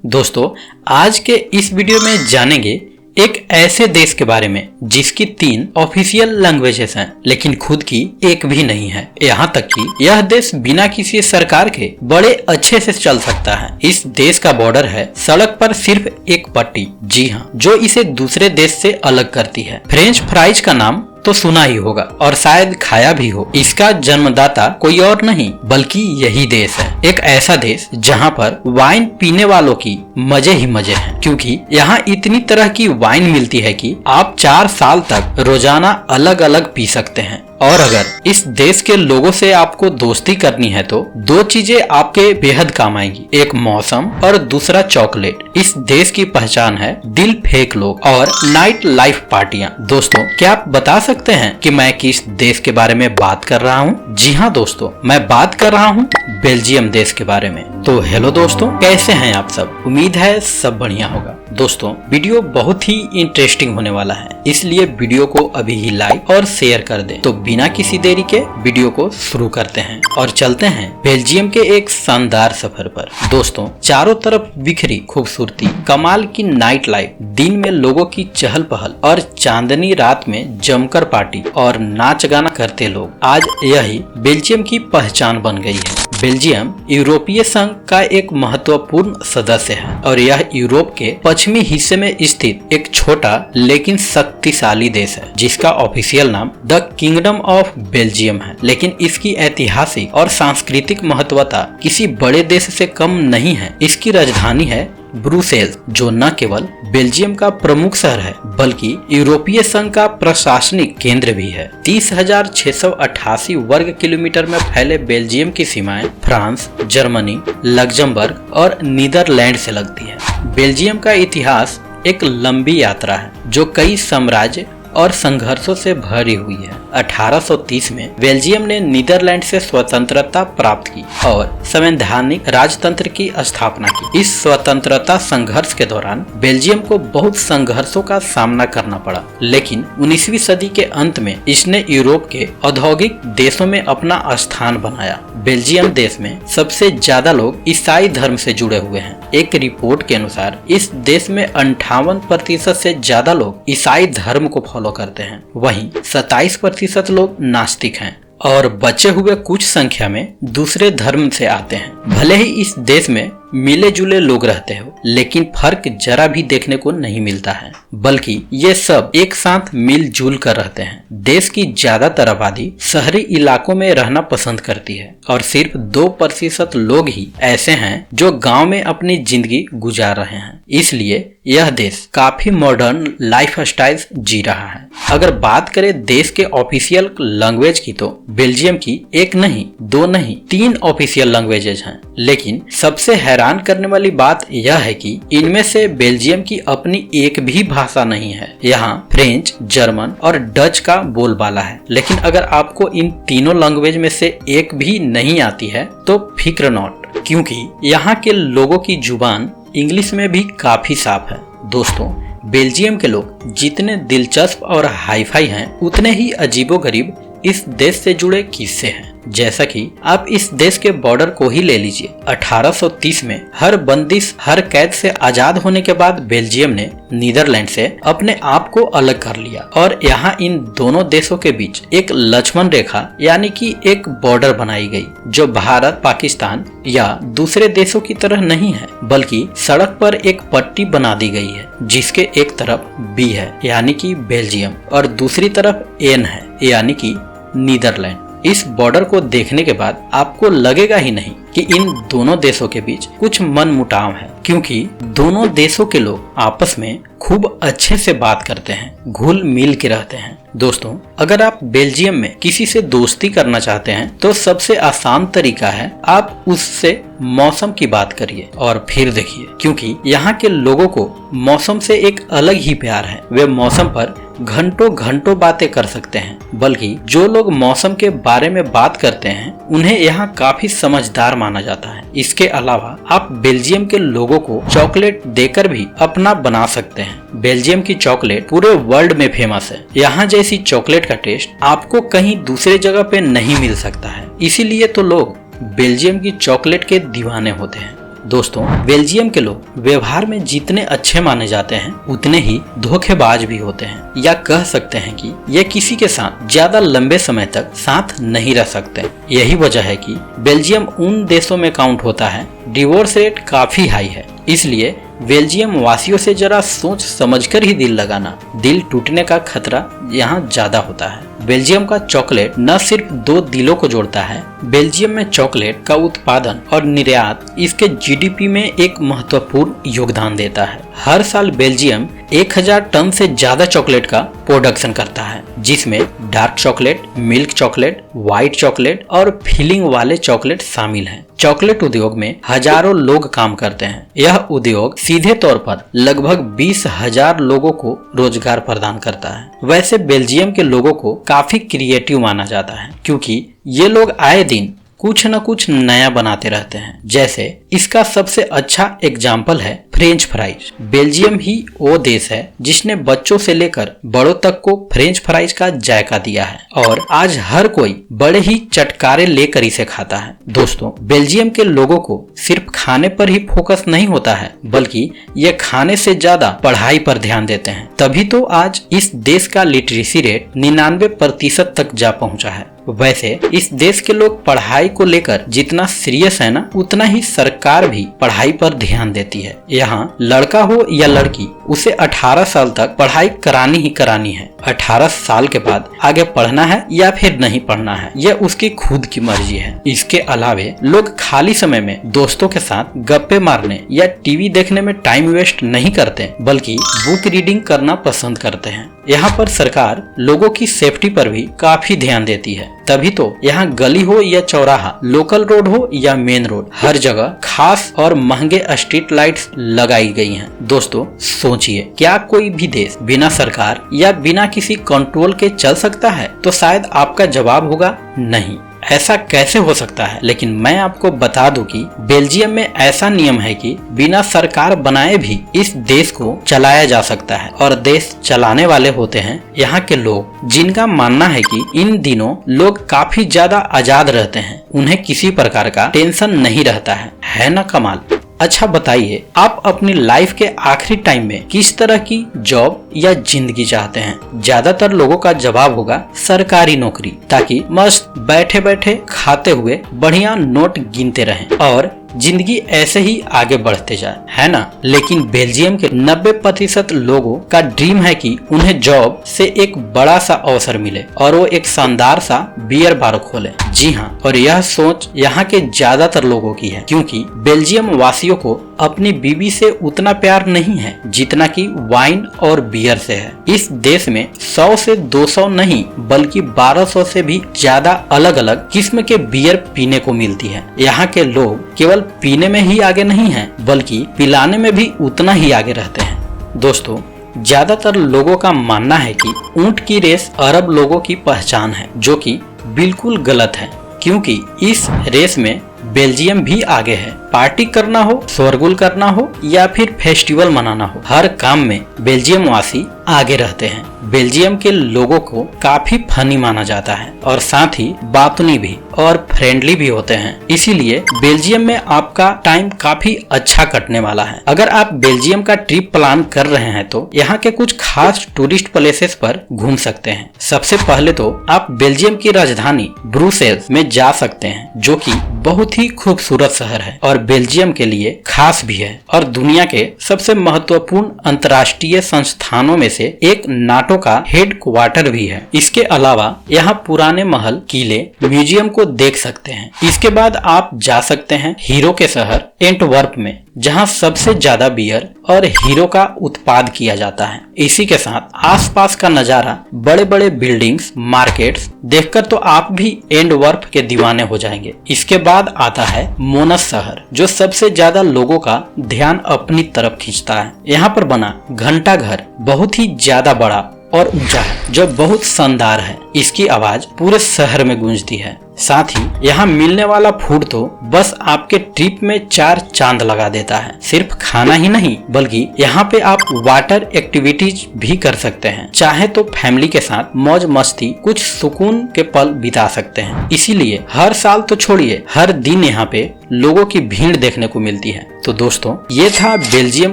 दोस्तों, आज के इस वीडियो में जानेंगे एक ऐसे देश के बारे में जिसकी 3 ऑफिशियल लैंग्वेजेस हैं, लेकिन खुद की एक भी नहीं है। यहाँ तक कि यह देश बिना किसी सरकार के बड़े अच्छे से चल सकता है। इस देश का बॉर्डर है सड़क पर सिर्फ एक पट्टी, जी हाँ, जो इसे दूसरे देश से अलग करती है। फ्रेंच फ्राइज का नाम तो सुना ही होगा और शायद खाया भी हो। इसका जन्मदाता कोई और नहीं बल्कि यही देश है। एक ऐसा देश जहाँ पर वाइन पीने वालों की मजे ही मजे हैं, क्योंकि यहाँ इतनी तरह की वाइन मिलती है कि आप 4 साल तक रोजाना अलग अलग पी सकते हैं। और अगर इस देश के लोगों से आपको दोस्ती करनी है तो 2 चीजें आपके बेहद काम आएंगी, एक मौसम और दूसरा चॉकलेट। इस देश की पहचान है दिल फेंक लोग और नाइट लाइफ पार्टियां। दोस्तों, क्या आप बता सकते हैं कि मैं किस देश के बारे में बात कर रहा हूँ? जी हाँ दोस्तों, मैं बात कर रहा हूँ बेल्जियम देश के बारे में। तो हेलो दोस्तों, कैसे हैं आप सब? उम्मीद है सब बढ़िया होगा। दोस्तों, वीडियो बहुत ही इंटरेस्टिंग होने वाला है, इसलिए वीडियो को अभी ही लाइक और शेयर कर दें। तो बिना किसी देरी के वीडियो को शुरू करते हैं और चलते हैं बेल्जियम के एक शानदार सफर पर। दोस्तों, चारों तरफ बिखरी खूबसूरती, कमाल की नाइट लाइफ, दिन में लोगों की चहल पहल और चांदनी रात में जमकर पार्टी और नाच गाना करते लोग, आज यही बेल्जियम की पहचान बन गई है। बेल्जियम यूरोपीय संघ का एक महत्वपूर्ण सदस्य है और यह यूरोप के पश्चिमी हिस्से में स्थित एक छोटा लेकिन शक्तिशाली देश है, जिसका ऑफिशियल नाम द किंगडम ऑफ बेल्जियम है। लेकिन इसकी ऐतिहासिक और सांस्कृतिक महत्वता किसी बड़े देश से कम नहीं है। इसकी राजधानी है ब्रुसेल्स, जो न केवल बेल्जियम का प्रमुख शहर है बल्कि यूरोपीय संघ का प्रशासनिक केंद्र भी है। 30,688 वर्ग किलोमीटर में फैले बेल्जियम की सीमाएं फ्रांस, जर्मनी, लग्जमबर्ग और नीदरलैंड से लगती है। बेल्जियम का इतिहास एक लंबी यात्रा है जो कई साम्राज्य और संघर्षों से भरी हुई है। 1830 में बेल्जियम ने नीदरलैंड से स्वतंत्रता प्राप्त की और संवैधानिक राजतंत्र की स्थापना की। इस स्वतंत्रता संघर्ष के दौरान बेल्जियम को बहुत संघर्षों का सामना करना पड़ा, लेकिन 19वीं सदी के अंत में इसने यूरोप के औद्योगिक देशों में अपना स्थान बनाया। बेल्जियम देश में सबसे ज्यादा लोग ईसाई धर्म से जुड़े हुए हैं। एक रिपोर्ट के अनुसार इस देश में 58% से ज्यादा लोग ईसाई धर्म को फॉलो करते हैं, वहीं 27% लोग नास्तिक हैं और बचे हुए कुछ संख्या में दूसरे धर्म से आते हैं। भले ही इस देश में मिले जुले लोग रहते हो, लेकिन फर्क जरा भी देखने को नहीं मिलता है, बल्कि ये सब एक साथ मिलजुल कर रहते हैं। देश की ज्यादातर आबादी शहरी इलाकों में रहना पसंद करती है और सिर्फ 2% लोग ही ऐसे हैं जो गांव में अपनी जिंदगी गुजार रहे हैं। इसलिए यह देश काफी मॉडर्न लाइफस्टाइल जी रहा है। अगर बात करें देश के ऑफिशियल लैंग्वेज की, तो बेल्जियम की एक नहीं, 2 नहीं, 3 ऑफिशियल लैंग्वेजेस हैं। लेकिन सबसे हैरान करने वाली बात यह है कि इनमें से बेल्जियम की अपनी एक भी भाषा नहीं है। यहाँ फ्रेंच, जर्मन और डच का बोलबाला है। लेकिन अगर आपको इन तीनों लैंग्वेज में से एक भी नहीं आती है तो फिक्र नॉट, क्योंकि यहाँ के लोगों की जुबान इंग्लिश में भी काफी साफ है। दोस्तों, बेल्जियम के लोग जितने दिलचस्प और हाईफाई हैं, उतने ही अजीबोगरीब इस देश से जुड़े किस्से हैं। जैसा कि आप इस देश के बॉर्डर को ही ले लीजिए। 1830 में हर बंदिश, हर कैद से आजाद होने के बाद बेल्जियम ने नीदरलैंड से अपने आप को अलग कर लिया और यहाँ इन दोनों देशों के बीच एक लक्ष्मण रेखा यानी कि एक बॉर्डर बनाई गई, जो भारत, पाकिस्तान या दूसरे देशों की तरह नहीं है, बल्कि सड़क पर एक पट्टी बना दी गई है, जिसके एक तरफ बी है यानी कि बेल्जियम और दूसरी तरफ एन है यानी कि नीदरलैंड। इस बॉर्डर को देखने के बाद आपको लगेगा ही नहीं कि इन दोनों देशों के बीच कुछ मनमुटाव है, क्योंकि दोनों देशों के लोग आपस में खूब अच्छे से बात करते हैं, घुल मिल के रहते हैं। दोस्तों, अगर आप बेल्जियम में किसी से दोस्ती करना चाहते हैं तो सबसे आसान तरीका है आप उससे मौसम की बात करिए और फिर देखिए, क्योंकि यहाँ के लोगों को मौसम से एक अलग ही प्यार है। वे मौसम पर घंटों घंटों बातें कर सकते हैं, बल्कि जो लोग मौसम के बारे में बात करते हैं उन्हें यहाँ काफी समझदार माना जाता है। इसके अलावा आप बेल्जियम के लोगों को चॉकलेट देकर भी अपना बना सकते हैं। बेल्जियम की चॉकलेट पूरे वर्ल्ड में फेमस है। यहाँ जैसी चॉकलेट का टेस्ट आपको कहीं दूसरे जगह पे नहीं मिल सकता है, इसीलिए तो लोग बेल्जियम की चॉकलेट के दीवाने होते हैं। दोस्तों, बेल्जियम के लोग व्यवहार में जितने अच्छे माने जाते हैं उतने ही धोखेबाज भी होते हैं, या कह सकते हैं कि ये किसी के साथ ज्यादा लंबे समय तक साथ नहीं रह सकते। यही वजह है कि बेल्जियम उन देशों में काउंट होता है डिवोर्स रेट काफी हाई है। इसलिए बेल्जियम वासियों से जरा सोच समझकर ही दिल लगाना, दिल टूटने का खतरा यहाँ ज्यादा होता है। बेल्जियम का चॉकलेट न सिर्फ दो दिलों को जोड़ता है, बेल्जियम में चॉकलेट का उत्पादन और निर्यात इसके जीडीपी में एक महत्वपूर्ण योगदान देता है। हर साल बेल्जियम 1000 टन से ज्यादा चॉकलेट का प्रोडक्शन करता है, जिसमें dark chocolate, milk chocolate, white chocolate और फिलिंग वाले चॉकलेट शामिल हैं। चॉकलेट उद्योग में हजारों लोग काम करते हैं। यह उद्योग सीधे तौर पर लगभग 20,000 लोगों को रोजगार प्रदान करता है। वैसे बेल्जियम के लोगों को काफी क्रिएटिव माना जाता है, क्योंकि ये लोग आए दिन कुछ न कुछ नया बनाते रहते हैं। जैसे इसका सबसे अच्छा एग्जाम्पल है फ्रेंच फ्राइज। बेल्जियम ही वो देश है जिसने बच्चों से लेकर बड़ों तक को फ्रेंच फ्राइज का जायका दिया है, और आज हर कोई बड़े ही चटकारे लेकर इसे खाता है। दोस्तों, बेल्जियम के लोगों को सिर्फ खाने पर ही फोकस नहीं होता है, बल्कि ये खाने से ज्यादा पढ़ाई पर ध्यान देते हैं। तभी तो आज इस देश का लिटरेसी रेट 99% तक जा पहुंचा है। वैसे इस देश के लोग पढ़ाई को लेकर जितना सीरियस है ना, उतना ही सरकार भी पढ़ाई पर ध्यान देती है। यहाँ लड़का हो या लड़की, उसे 18 साल तक पढ़ाई करानी ही करानी है। 18 साल के बाद आगे पढ़ना है या फिर नहीं पढ़ना है, यह उसकी खुद की मर्जी है। इसके अलावे लोग खाली समय में दोस्तों के साथ गप्पे मारने या टीवी देखने में टाइम वेस्ट नहीं करते, बल्कि बुक रीडिंग करना पसंद करते हैं। यहाँ पर सरकार लोगों की सेफ्टी पर भी काफी ध्यान देती है। तभी तो यहाँ गली हो या चौराहा, लोकल रोड हो या मेन रोड, हर जगह खास और महंगे स्ट्रीट लाइट्स लगाई गई हैं। दोस्तों, सोचिए, क्या कोई भी देश बिना सरकार या बिना किसी कंट्रोल के चल सकता है? तो शायद आपका जवाब होगा नहीं, ऐसा कैसे हो सकता है। लेकिन मैं आपको बता दूं कि बेल्जियम में ऐसा नियम है कि बिना सरकार बनाए भी इस देश को चलाया जा सकता है, और देश चलाने वाले होते हैं यहाँ के लोग, जिनका मानना है कि इन दिनों लोग काफी ज्यादा आजाद रहते हैं, उन्हें किसी प्रकार का टेंशन नहीं रहता है ना कमाल। अच्छा बताइए, आप अपनी लाइफ के आखिरी टाइम में किस तरह की जॉब या जिंदगी चाहते हैं? ज्यादातर लोगों का जवाब होगा सरकारी नौकरी, ताकि मस्त बैठे बैठे खाते हुए बढ़िया नोट गिनते रहें और जिंदगी ऐसे ही आगे बढ़ते जाए, है ना। लेकिन बेल्जियम के 90% लोगों का ड्रीम है कि उन्हें जॉब से एक बड़ा सा अवसर मिले और वो एक शानदार सा बियर बार खोले। जी हाँ, और यह सोच यहाँ के ज्यादातर लोगों की है, क्योंकि बेल्जियम वासियों को अपनी बीवी से उतना प्यार नहीं है जितना कि वाइन और बियर से है। इस देश में 100 से 200 नहीं, बल्कि 1200 से भी ज्यादा अलग अलग किस्म के बियर पीने को मिलती है। यहाँ के लोग केवल पीने में ही आगे नहीं हैं, बल्कि पिलाने में भी उतना ही आगे रहते हैं। दोस्तों, ज्यादातर लोगों का मानना है कि ऊंट की रेस अरब लोगों की पहचान है, जो कि बिल्कुल गलत है, क्योंकि इस रेस में बेल्जियम भी आगे है। पार्टी करना हो, शोरगुल करना हो या फिर फेस्टिवल मनाना हो, हर काम में बेल्जियम वासी आगे रहते हैं। बेल्जियम के लोगों को काफी फनी माना जाता है और साथ ही बातूनी भी और फ्रेंडली भी होते हैं। इसीलिए बेल्जियम में आपका टाइम काफी अच्छा कटने वाला है। अगर आप बेल्जियम का ट्रिप प्लान कर रहे हैं तो यहाँ के कुछ खास टूरिस्ट प्लेसेस पर घूम सकते हैं। सबसे पहले तो आप बेल्जियम की राजधानी ब्रुसेल्स में जा सकते हैं, जो कि बहुत ही खूबसूरत शहर है और बेल्जियम के लिए खास भी है, और दुनिया के सबसे महत्वपूर्ण अंतर्राष्ट्रीय संस्थानों में से एक नाटो का हेड क्वार्टर भी है। इसके अलावा यहाँ पुराने महल, किले, म्यूजियम को देख सकते हैं। इसके बाद आप जा सकते हैं हीरो के शहर एंटवर्प में, जहाँ सबसे ज्यादा बियर और हीरो का उत्पाद किया जाता है। इसी के साथ आसपास का नजारा, बड़े बड़े बिल्डिंग्स, मार्केट्स देखकर तो आप भी एंटवर्प के दीवाने हो जाएंगे। इसके बाद आता है मोनस शहर, जो सबसे ज्यादा लोगों का ध्यान अपनी तरफ खींचता है। यहाँ पर बना घंटा घर बहुत ही ज्यादा बड़ा और ऊंचा है, जो बहुत शानदार है। इसकी आवाज पूरे शहर में गूंजती है। साथ ही यहाँ मिलने वाला फूड तो बस आपके ट्रिप में 4 चांद लगा देता है। सिर्फ खाना ही नहीं बल्कि यहाँ पे आप वाटर एक्टिविटीज भी कर सकते हैं। चाहे तो फैमिली के साथ मौज मस्ती कुछ सुकून के पल बिता सकते हैं। इसीलिए हर साल तो छोड़िए, हर दिन यहाँ पे लोगों की भीड़ देखने को मिलती है। तो दोस्तों ये था बेल्जियम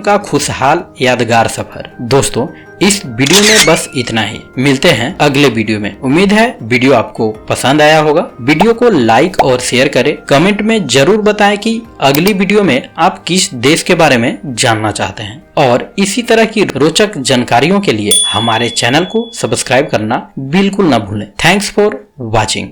का खुशहाल यादगार सफर। दोस्तों इस वीडियो में बस इतना ही। मिलते हैं अगले वीडियो में। उम्मीद है वीडियो आपको पसंद आया होगा। वीडियो को लाइक और शेयर करें। कमेंट में जरूर बताएं कि अगली वीडियो में आप किस देश के बारे में जानना चाहते हैं। और इसी तरह की रोचक जानकारियों के लिए हमारे चैनल को सब्सक्राइब करना बिल्कुल न भूलें। Thanks for watching.